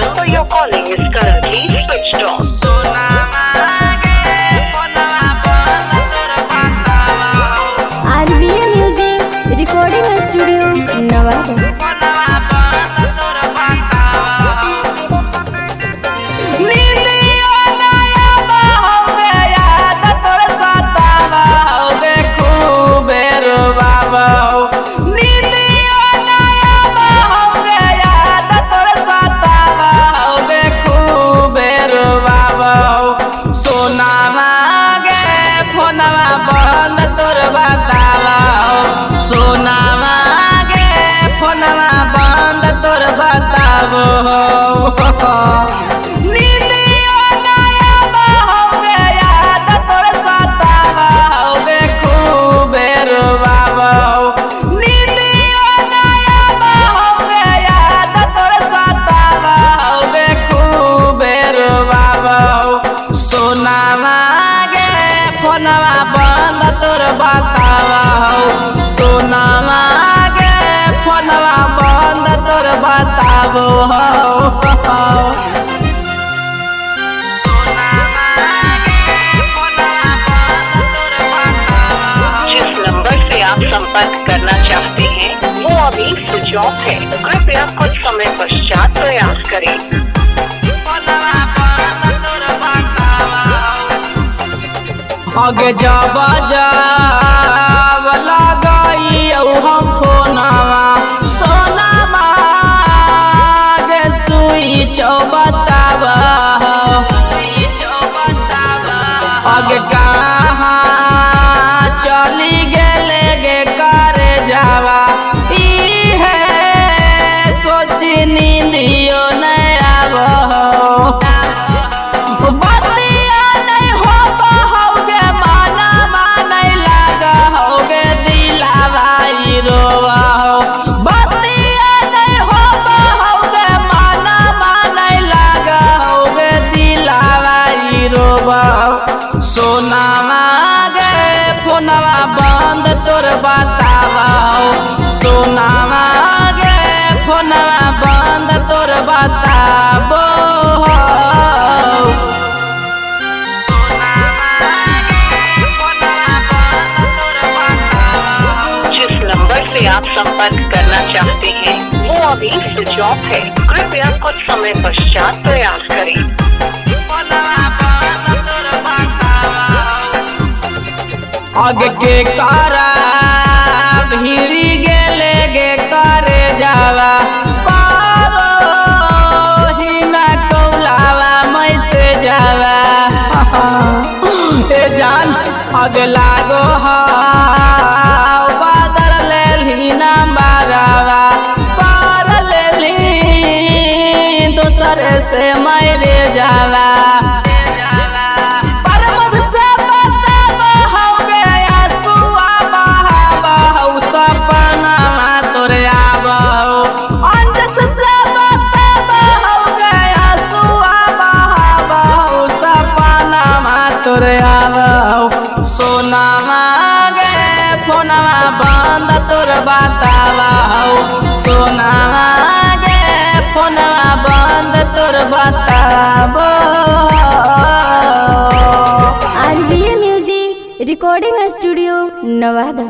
number you're calling is currently switched off. RBA Music Recording Studio, Navada. जिस number से आप संपर्क करना चाहते हैं वो अभी स्विच ऑफ है। कृपया कुछ समय पश्चात प्रयास करें। आगे जाबा जाब लगाई हम फोनवा सोनामा गे सुई चौबतावा आगे कहाँ चली गेले गे करे जावा ई है सोची नींदियो नहीं आव सोनावा गे फोनवा बंद तोर बतावा सोनावा गे फोनवा बंद तोर बताबो जिस नंबर से आप संपर्क करना चाहते हैं वो अभी स्विच ऑफ है। कृपया कुछ समय पश्चात प्रयास करें। आगे के कारा भीरी गेले गे करे जावा पारो ही ना कौलावा मैं से जावा ए जान आगे लागो बादल ले ली ना मारावा पार ले ली दूसरे से मारे जावा सोनावा गे फोनवा बंद तोर बतावा सोनावा गे फोनवा बंद तोर बताबो। RBA Music Recording Studio, Navada.